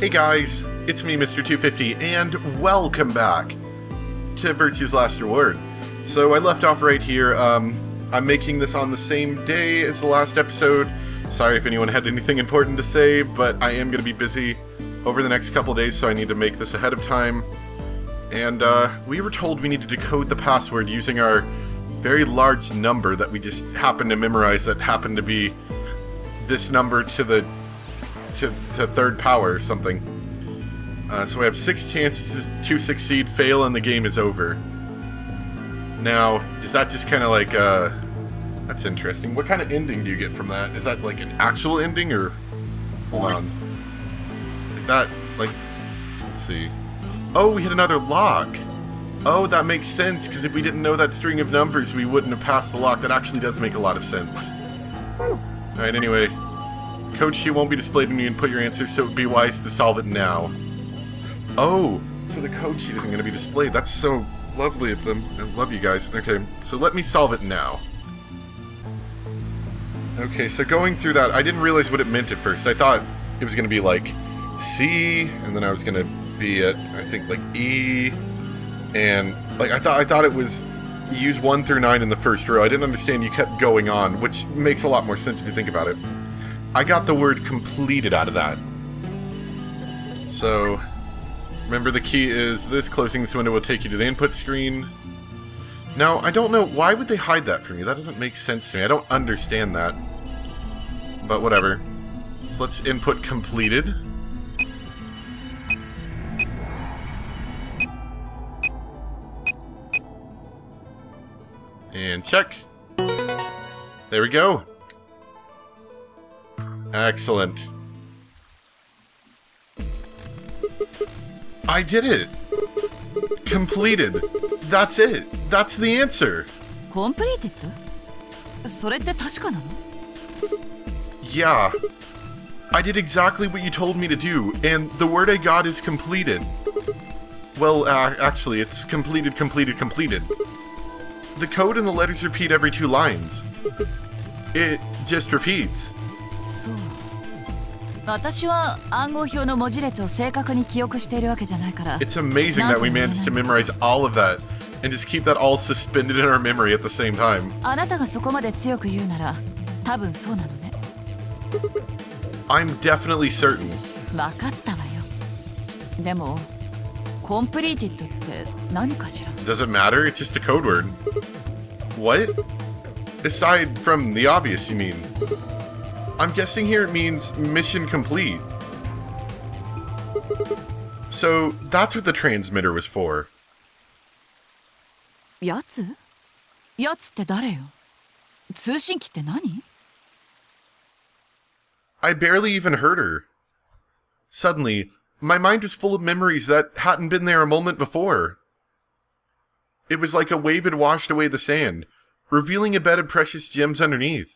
Hey guys, it's me, Mr. 250, and welcome back to Virtue's Last Reward. So I left off right here. I'm making this on the same day as the last episode. Sorry if anyone had anything important to say, but I am going to be busy over the next couple days, so I need to make this ahead of time. And we were told we needed to code the password using our very large number that we just happened to memorize that happened to be this number to the third power or something. So we have 6 chances to succeed, fail, and the game is over. Now, is that just kind of like, that's interesting. What kind of ending do you get from that? Is that like an actual ending, or, hold on. That, like, let's see. Oh, we hit another lock. Oh, that makes sense, because if we didn't know that string of numbers, we wouldn't have passed the lock. That actually does make a lot of sense. Alright, anyway. Code sheet won't be displayed when you input your answers, so it would be wise to solve it now. Oh, so the code sheet isn't going to be displayed. That's so lovely of them. I love you guys. Okay, so let me solve it now. Okay, so going through that, I didn't realize what it meant at first. I thought it was going to be like C, and then I was going to be at, I think, like E, and like I thought it was use 1 through 9 in the first row. I didn't understand you kept going on, which makes a lot more sense if you think about it. I got the word completed out of that. So, remember the key is this. Closing this window will take you to the input screen. Now, I don't know, why would they hide that from you? That doesn't make sense to me. I don't understand that. But whatever. So let's input completed. And check. There we go. Excellent. I did it! Completed. That's it. That's the answer. Completed? それって確かなの? Yeah. I did exactly what you told me to do, and the word I got is completed. Well, actually, it's completed, completed, completed. The code and the letters repeat every 2 lines. It just repeats. そう。私は暗号表の文字列を正確に記憶しているわけじゃないから。It's amazing that we managed to memorize all of that and just keep that all suspended in our memory at the same time. あなたがそこまで強く言うなら、多分そうなのね。I'm definitely certain. わかったわよ。でも、completed って何かしら? Does it matter? It's just a code word. What? Aside from the obvious, you mean? I'm guessing here it means mission complete. So that's what the transmitter was for. やつ? やつって誰よ? 通信機って何? I barely even heard her. Suddenly, my mind was full of memories that hadn't been there a moment before. It was like a wave had washed away the sand, revealing a bed of precious gems underneath.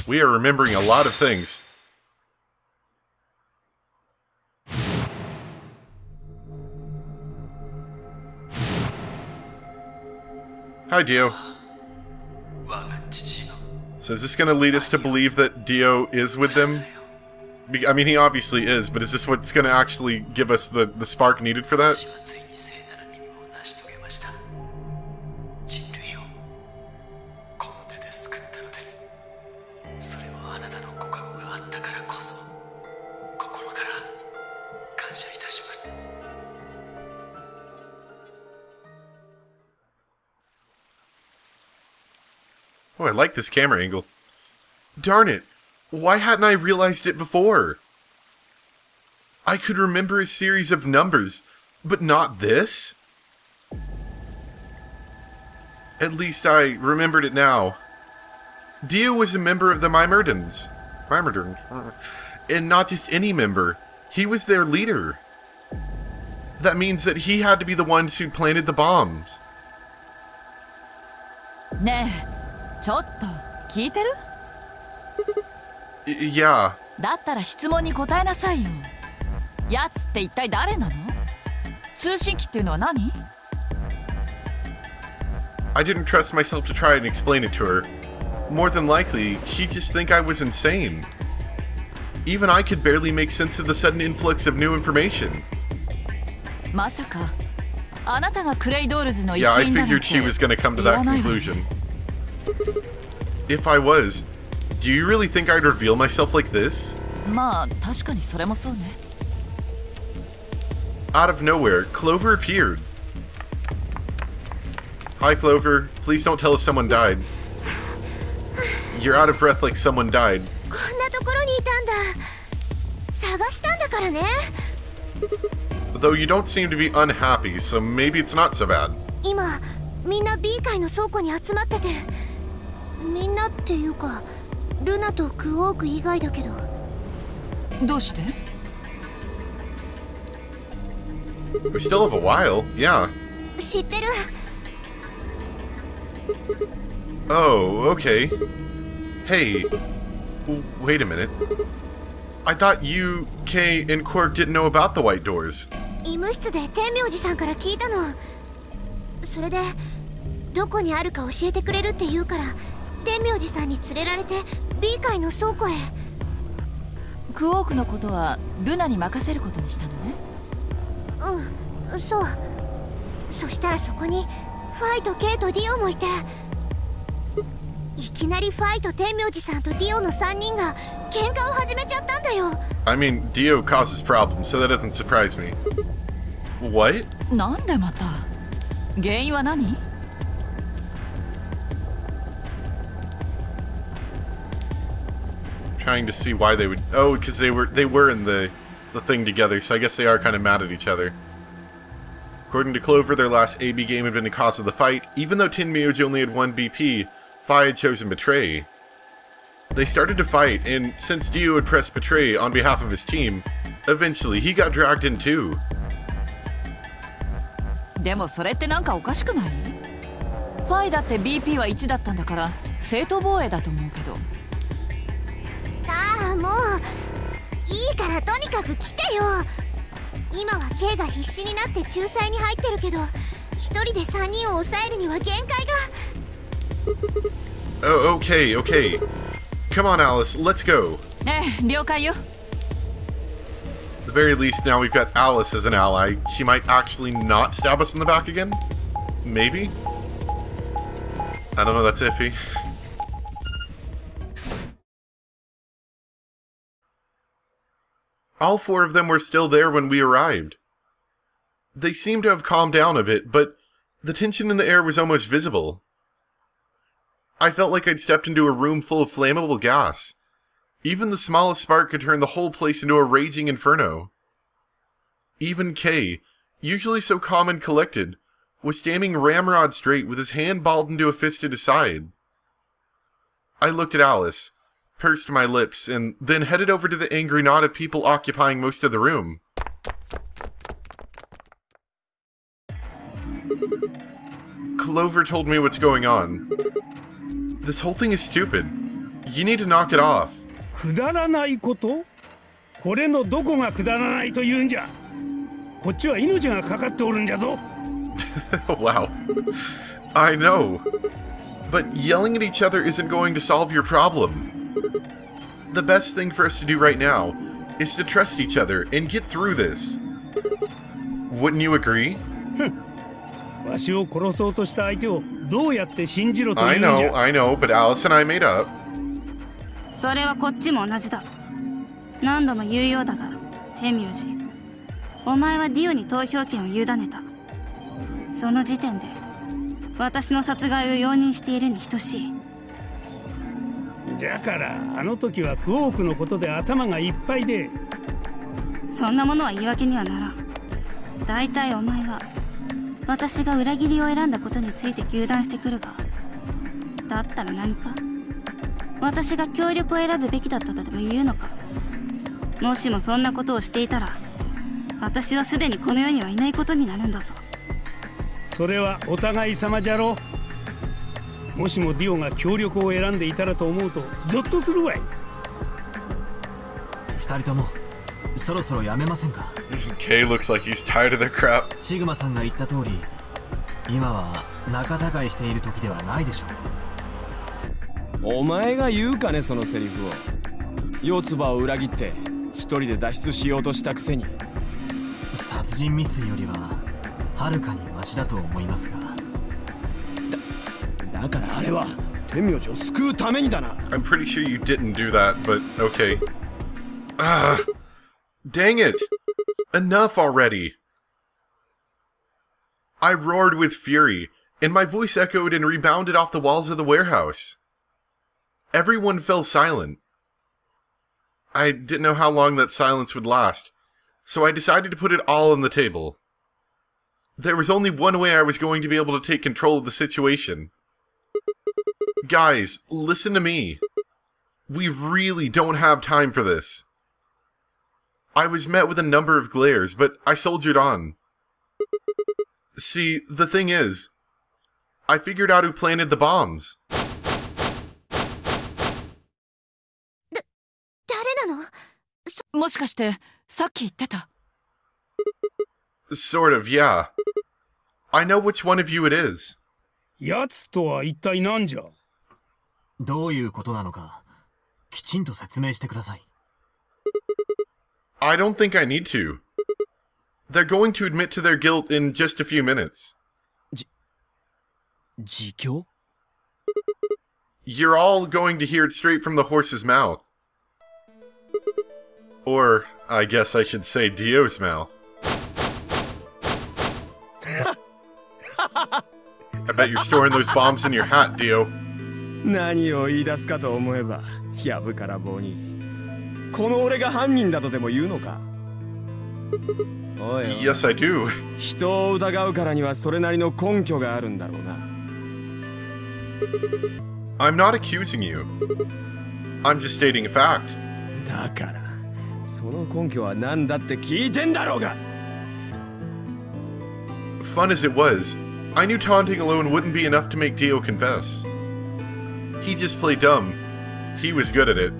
We are remembering a lot of things. Hi, Dio. So is this going to lead us to believe that Dio is with them? I mean, he obviously is, but is this what's going to actually give us the spark needed for that? Oh, I like this camera angle. Darn it! Why hadn't I realized it before? I could remember a series of numbers, but not this? At least I remembered it now. Dio was a member of the Mimerdans. And not just any member. He was their leader. That means that he had to be the ones who planted the bombs. ねえ。ちょっと聞いてる? Yeah. だったら質問に答えなさいよ。やつって一体誰なの？通信機っていうのは何？ I didn't trust myself to try and explain it to her. More than likely, she'd just think I was insane. Even I could barely make sense of the sudden influx of new information. Yeah, I figured she was going to come to that conclusion. If I was, do you really think I'd reveal myself like this? Out of nowhere, Clover appeared. Hi, Clover. Please don't tell us someone died. You're out of breath like someone died. Though you don't seem to be unhappy, so maybe it's not so bad. We still have a while, yeah. Oh, okay. Hey, wait a minute. I thought you, Kay, and Quirk didn't know about the white doors. I mean, Dio causes problems, so that doesn't surprise me. What? Trying to see why they would... Oh, because they were in the thing together, so I guess they are kind of mad at each other. According to Clover, their last AB game had been the cause of the fight. Even though Tenmyoji only had one BP, Phi had chosen Betray. They started to fight, and since Dio had pressed Betray on behalf of his team, eventually he got dragged in too. Oh, okay. Come on, Alice, let's go. At the very least, now we've got Alice as an ally. She might actually not stab us in the back again? Maybe? I don't know, that's iffy. All four of them were still there when we arrived. They seemed to have calmed down a bit, but the tension in the air was almost visible. I felt like I'd stepped into a room full of flammable gas. Even the smallest spark could turn the whole place into a raging inferno. Even Kay, usually so calm and collected, was standing ramrod straight with his hand balled into a fist at his side. I looked at Alice, pursed my lips, and then headed over to the angry knot of people occupying most of the room. Clover told me what's going on. This whole thing is stupid. You need to knock it off. Wow. I know. But yelling at each other isn't going to solve your problem. The best thing for us to do right now is to trust each other and get through this. Wouldn't you agree? I know, but Alice and I made up. それはこっちも同じだ。何度も言うようだが、天明寺、お前はディオに投票権を委ねた。その時点で、私の殺害を容認しているに等しい。だから、あの時はクオークのことで頭がいっぱいで。そんなものは言い訳にはならん。大体お前は、私が裏切りを選んだことについて糾弾してくるが、だったら何か私が協力を選ぶべきだったとでも言うのか。もしもそんなことをしていたら、私はすでにこの世にはいないことになるんだぞ。それはお互い様じゃろ。もしもディオが協力を選んでいたらと思うとゾッとするわい。二人ともそろそろやめませんか。Kay looks like he's tired of the crap. シグマさんが言った通り、今は仲違いしている時ではないでしょう。お前が言うかね、そのセリフを。四つ葉を裏切って一人で脱出しようとしたくせに。殺人未遂よりははるかにマシだと思いますが。だからあれは天明寺を救うためにだな。 I'm pretty sure you didn't do that, but okay. Dang it! Enough already! I roared with fury, and my voice echoed and rebounded off the walls of the warehouse. Everyone fell silent. I didn't know how long that silence would last, so I decided to put it all on the table. There was only one way I was going to be able to take control of the situation. Guys, listen to me. We really don't have time for this. I was met with a number of glares, but I soldiered on. See, the thing is, I figured out who planted the bombs. 誰なの？もしかしてさっき言ってた？ Sort of, yeah. I know which one of you it is. やつとは一体何じゃ？どういうことなのかきちんと説明してください。I don't think I need to. They're going to admit to their guilt in just a few minutes. 自供？ You're all going to hear it straight from the horse's mouth. Or, I guess I should say Dio's mouth. I bet you're storing those bombs in your hat, Dio. 何を言い出すかと思えばやぶから棒に。この俺が犯人だとでも言うのか？おいおい。 Yes, I do. 人を疑うからにはそれなりの根拠があるんだろうな。 I'm not accusing you. I'm just stating a fact. だからその根拠は何だって聞いてんだろうが。 Fun as it was, I knew taunting alone wouldn't be enough to make Dio confess. He just played dumb. He was good at it.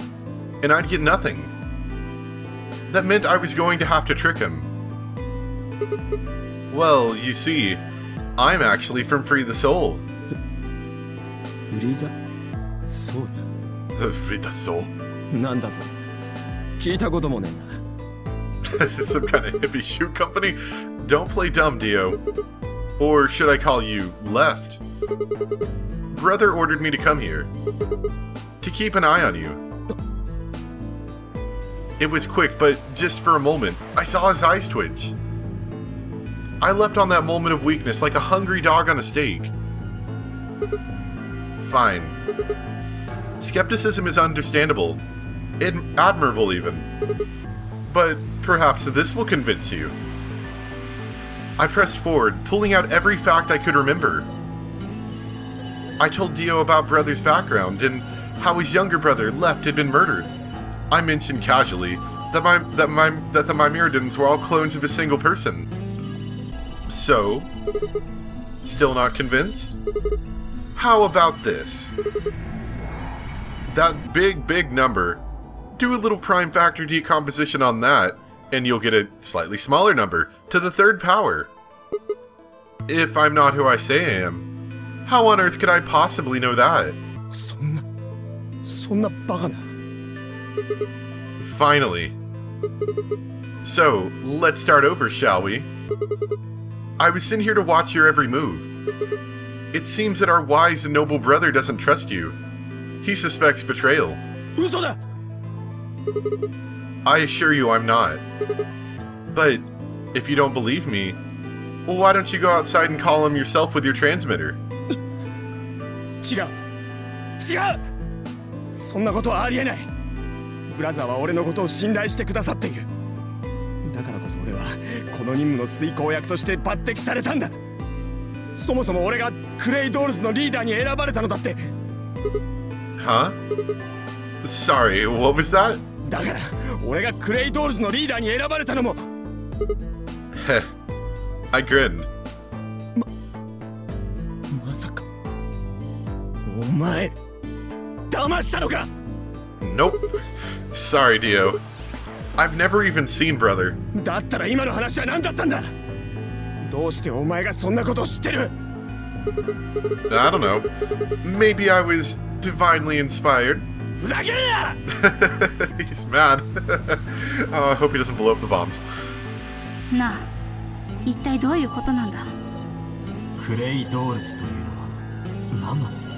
And I'd get nothing. That meant I was going to have to trick him. Well, you see, I'm actually from Free the Soul. フリーザ？そう The Free the Soul. なんだそれ。聞いたこともねえな。 Some kind of hippie shoe company? Don't play dumb, Dio. Or should I call you Left? Brother ordered me to come here. To keep an eye on you. It was quick, but just for a moment, I saw his eyes twitch. I leapt on that moment of weakness like a hungry dog on a steak. Fine. Skepticism is understandable. Admirable, even. But perhaps this will convince you. I pressed forward, pulling out every fact I could remember. I told Dio about Brother's background and how his younger brother, Left, had been murdered. I mentioned casually that the Myrmidons were all clones of a single person. So? Still not convinced? How about this? That big number. Do a little prime factor decomposition on that, and you'll get a slightly smaller number to the third power. If I'm not who I say I am, how on earth could I possibly know that? そんなバカな。 Finally. So, let's start over, shall we? I was sent here to watch your every move. It seems that our wise and noble brother doesn't trust you. He suspects betrayal. 嘘だ。 I assure you I'm not. But, if you don't believe me, well, why don't you go outside and call him yourself with your transmitter? 違う。そんなことはありえない。ブラザーは俺のことを信頼してくださっている。だからこそ俺はこの任務の遂行役として抜擢されたんだ。そもそも俺がクレイドールズのリーダーに選ばれたのだって。 Huh? Sorry, what was that? だから俺がクレイドールズのリーダーに選ばれたのも。Heh. I grinned. まさかお前騙したのか？ Nope. Sorry, Dio. I've never even seen Brother. だったら今の話は何だったんだ？どうしてお前がそんなことを知ってる？ I don't know. Maybe I was divinely inspired. ふざけるな He's mad. Oh, I hope he doesn't blow up the bombs. なあ、一体どういうことなんだ？クレイドールズというのは何なんです？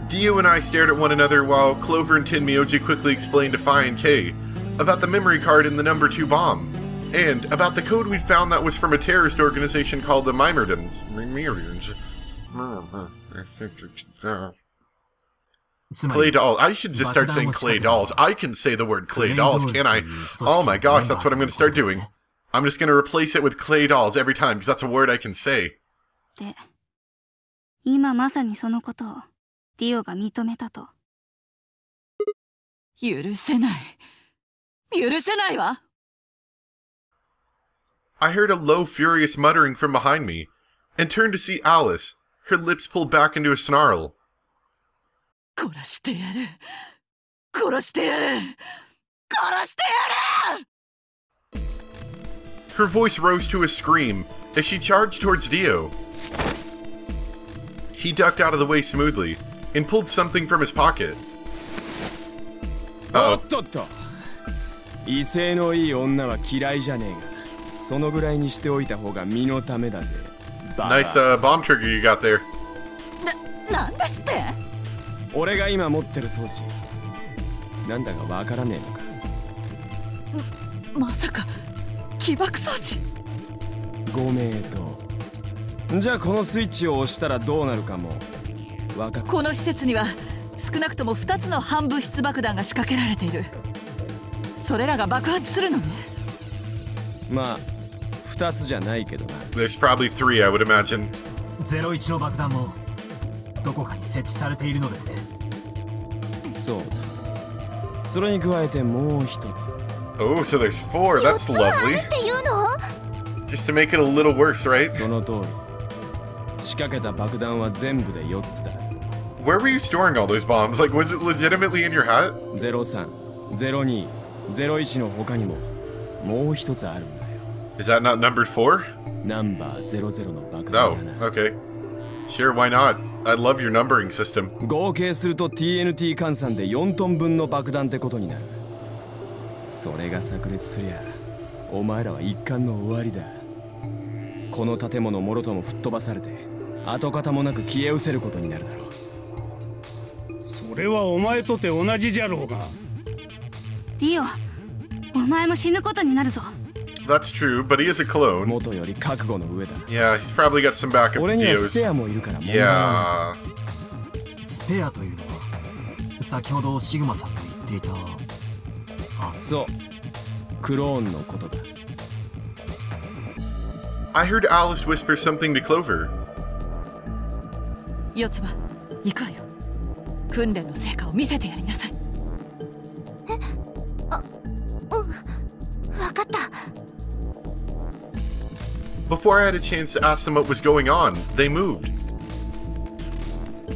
Dio and I stared at one another while Clover and Tenmyoji quickly explained to Phi and Kay about the memory card in the number 2 bomb, and about the code we'd found that was from a terrorist organization called the Mimerdons. Clay dolls. I should just start saying clay dolls. I can say the word clay dolls, can't I? Oh my gosh, that's what I'm going to start doing. I'm just going to replace it with clay dolls every time, because that's a word I can say. で、今まさにそのことをディオが認めたと。許せない。許せないわ。I heard a low, furious muttering from behind me, and turned to see Alice, her lips pulled back into a snarl. 殺してやる。殺してやる。殺してやる Her voice rose to a scream as she charged towards Dio. He ducked out of the way smoothly and pulled something from his pocket. おっとっと威勢のいい女は嫌いじゃねえがそのぐらいにしておいた方が身のためだぜ Nice bomb trigger you got there. なんですって？俺が今持ってる装置なんだかわからねえのかまさか起爆装置？ご名答じゃあこのスイッチを押したらどうなるかもわかっこの施設には少なくとも2つの半物質爆弾が仕掛けられている。それらが爆発するのね。まあ2つじゃないけどな There's probably 3, I would imagine. 01の爆弾もどこかに設置されているのですね。そうだそれに加えてもう一つ Oh, so there's 4. That's lovely. Just to make it a little worse, right? その通り仕掛けた爆弾は全部で4つだ Where were you storing all those bombs? Like, was it legitimately in your hat? 03、02、01の他にももう一つあるんだよ Is that not numbered 4? ナンバー00の爆 No. 弾だな Okay. Sure, why not? I love your numbering system. 合計すると TNT 換算で4トン分の爆弾ってことになるそれが炸裂すりゃお前らは一巻の終わりだこの建物もろとも吹っ飛ばされて跡形もなく消え失せることになるだろうそれはお前とて同じじゃろうが。ディオ、お前も死ぬことになるぞ。 That's true, but he is a clone. 元より覚悟の上だ Yeah, he's probably got some backup 俺にはス Dio's. ペアもいるから問題な Yeah. スペアというのは先ほどシグマさんが言っていたいそうクローンのことだ I heard Alice whisper something to Clover. 四つ葉、行くわよ。訓練の成果を見せてやりなさい。わかった。 Before I had a chance to ask them what was going on, they moved.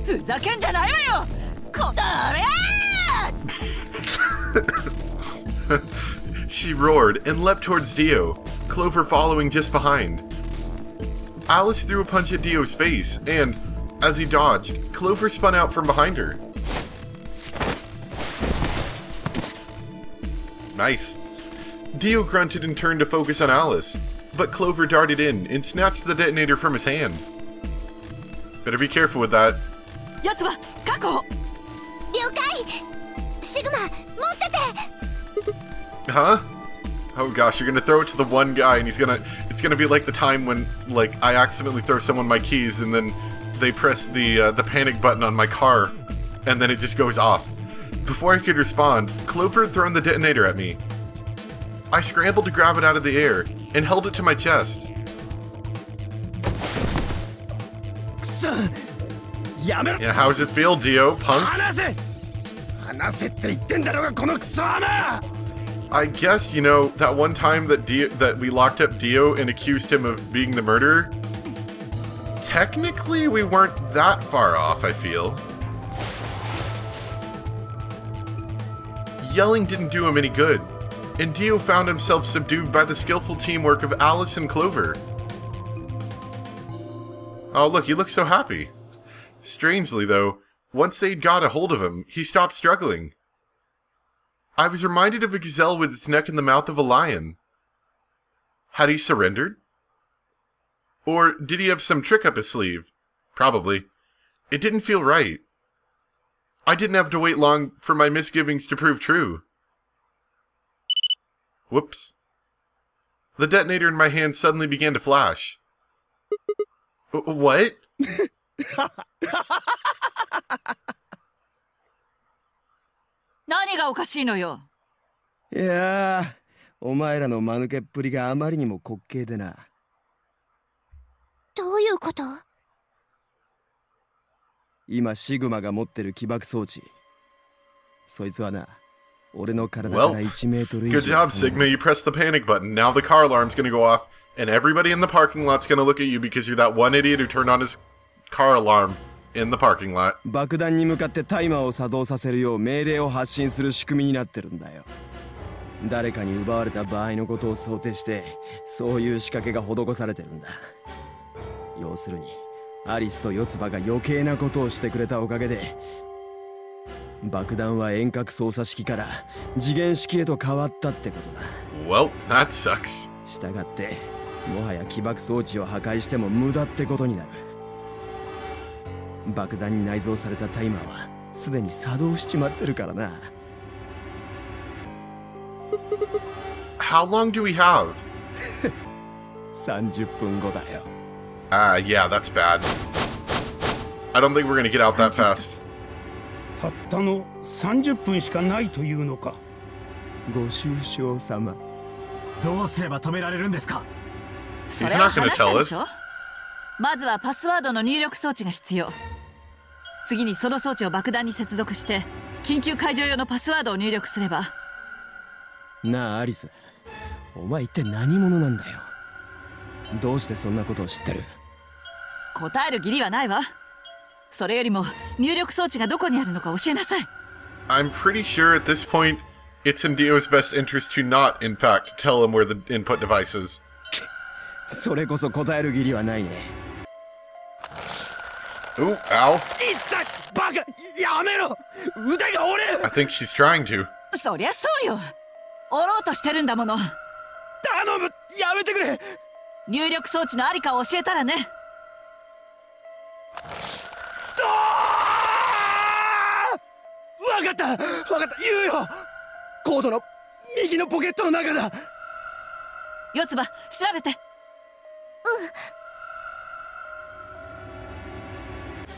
ふざけんじゃないわよ。こだれ She roared and leapt towards Dio, Clover following just behind. Alice threw a punch at Dio's face, and, as he dodged, Clover spun out from behind her. Nice. Dio grunted and turned to focus on Alice, but Clover darted in and snatched the detonator from his hand. Better be careful with that. 四つ葉、確保。了解。シグマ、持ってて。 Huh? Oh gosh, you're gonna throw it to the one guy and it's gonna be like the time when, like, I accidentally throw someone my keys and then they press the panic button on my car and then it just goes off. Before I could respond, Clover had thrown the detonator at me. I scrambled to grab it out of the air and held it to my chest. くそやめろ Yeah, how does it feel, Dio, punk? 離せって言ってんだろうがこのクソ甘 I guess, you know, that one time that we locked up Dio and accused him of being the murderer? Technically, we weren't that far off, I feel. Yelling didn't do him any good, and Dio found himself subdued by the skillful teamwork of Alice and Clover. Oh, look, he looks so happy. Strangely, though, once they'd got a hold of him, he stopped struggling. I was reminded of a gazelle with its neck in the mouth of a lion. Had he surrendered? Or did he have some trick up his sleeve? Probably. It didn't feel right. I didn't have to wait long for my misgivings to prove true. Whoops. The detonator in my hand suddenly began to flash. What? 何がおかしいのよ。いやー、お前らの間抜けっぷりがあまりにも滑稽でな。どういうこと？今シグマが持ってる起爆装置。そいつはな、俺の体から1メートル以上。Good job, Sigma. You pressed the panic button. Now the car alarm's gonna go off, and everybody in the parking lot's gonna look at you because you're that one idiot who turned on his car alarm in the parking lot. 爆弾に向かってタイマーを作動させるよう命令を発信する仕組みになってるんだよ。誰かに奪われた場合のことを想定して、そういう仕掛けが施されてるんだ。要するに、アリスと四つ葉が余計なことをしてくれたおかげで、爆弾は遠隔操作式から次元式へと変わったってことだ。Well, that sucks. したがって、もはや起爆装置を破壊しても無駄ってことになる。爆弾に内蔵されたタイマーはすでに作動しちまってるからな。How long do we have? 30分後だよ。Yeah, that's bad. I don't think we're gonna get out that fast. たったの30分しかないというのか。ご愁傷様。どうすれば止められるんですか？それは話したでしょ。まずはパスワードの入力装置が必要。次にその装置を爆弾に接続して緊急解除用のパスワードを入力すれば。なあアリス、お前一体何者なんだよ。どうしてそんなことを知ってる？答える義理はないわ。それよりも入力装置がどこにあるのか教えなさい。I'm pretty sure at this point it's in Dio's best interest to not, in fact, tell him where the input device is. それこそ答える義理はないね。Ooh, ow. 痛い！バカ！やめろ！腕が折れる！ I think she's trying to. そりゃそうよ。折ろうとしてるんだもの。頼む！やめてくれ！入力装置のありかを教えたらね。わかった！わかった！言うよ！コードの右のポケットの中だ！四つ葉、調べて。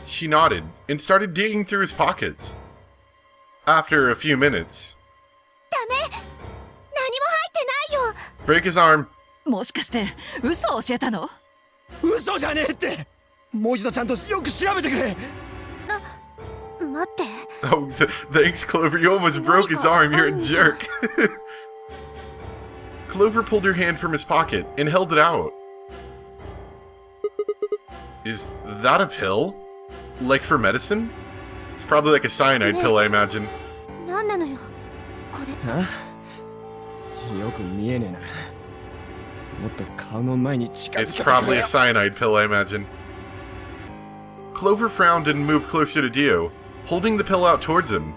She nodded and started digging through his pockets. After a few minutes, ダメ！何も入ってないよ！ break his arm. もしかして嘘を教えたの？嘘じゃねえって！もう一度ちゃんとよく調べてくれ！待って。Oh, thanks, Clover. You almost broke his arm. You're a jerk. Clover pulled her hand from his pocket and held it out. Is that a pill? Like for medicine? It's probably like a cyanide pill, I imagine. 何なのよこれ。は？よく見えねえな。もっと顔の前に近づけて It's くれよ。 probably a cyanide pill, I imagine. Clover frowned and moved closer to Dio, holding the pill out towards him.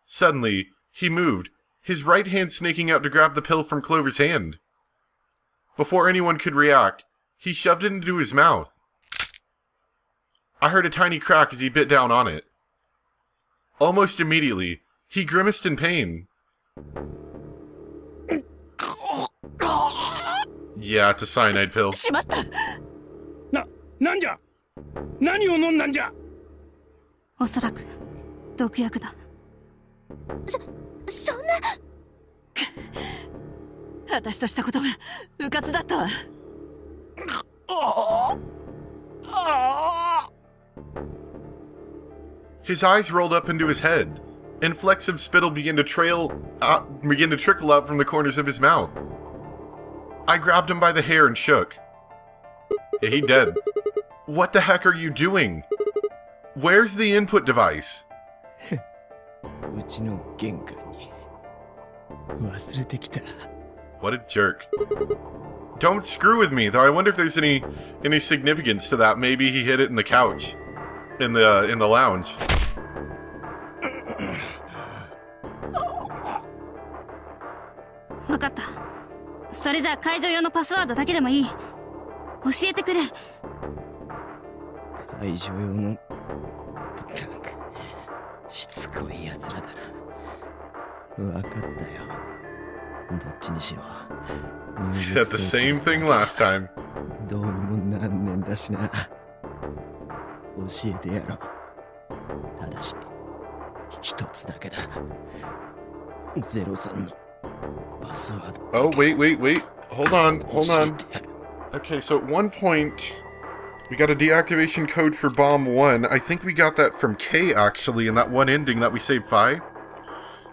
Suddenly, he moved, his right hand snaking out to grab the pill from Clover's hand. Before anyone could react, he shoved it into his mouth. I heard a tiny crack as he bit down on it. Almost immediately, he grimaced in pain. Yeah, it's a cyanide pill. しまった。なんじゃ？何を飲んだんじゃ？おそらく毒薬だ。そんな。私としたことがうかつだったわ。His eyes rolled up into his head, and flecks of spittle began to trickle out from the corners of his mouth. I grabbed him by the hair and shook. He dead. What the heck are you doing? Where's the input device? うちの玄関に忘れてきた。 What a jerk. Don't screw with me, though I wonder if there's any significance to that. Maybe he hid it in the couch. In the lounge. Wakata. それじゃあ解除用のパスワードだけでもいい。教えてくれ。解除用のしつこいやつらだな。わかったよ。どっちにしろ。He said the same thing last time. どうにもなんねんだしな。教えてやろう。ただし一つだけだ。03のパスワード。Oh, wait. Hold on. Okay, so at one point, we got a deactivation code for Bomb 1. I think we got that from K, actually, in that one ending that we saved Phi.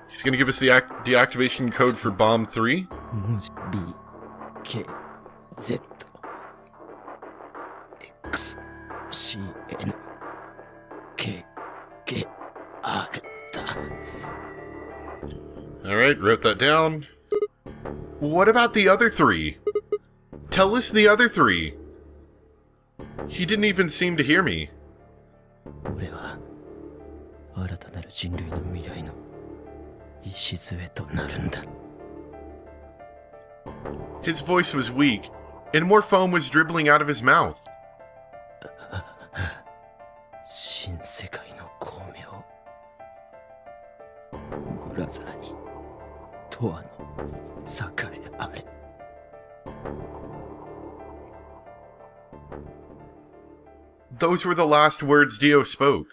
He's going to give us the deactivation code for Bomb 3. B, K, Z, X, C, N, K, K, R. Alright, wrote that down. What about the other three? Tell us the other three. He didn't even seem to hear me. His voice was weak, and more foam was dribbling out of his mouth. Those were the last words Dio spoke.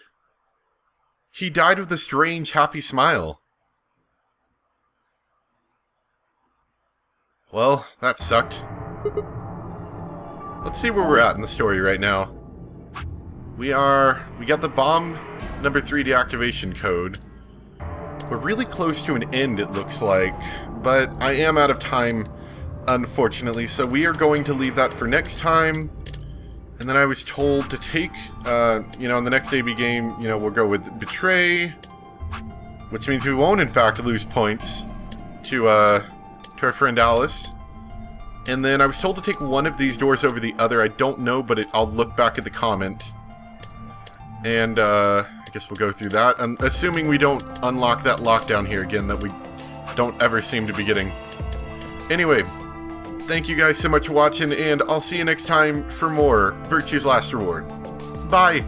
He died with a strange, happy smile. Well, that sucked. Let's see where we're at in the story right now. We got the bomb number 3 deactivation code. We're really close to an end, it looks like, but I am out of time, unfortunately, so we are going to leave that for next time. And then I was told to take, in the next AB game, we'll go with Betray, which means we won't, in fact, lose points to our friend Alice. And then I was told to take one of these doors over the other. I don't know, but I'll look back at the comment. And, I guess we'll go through that. Assuming we don't unlock that lockdown here again that we don't ever seem to be getting. Anyway, thank you guys so much for watching, and I'll see you next time for more Virtue's Last Reward. Bye!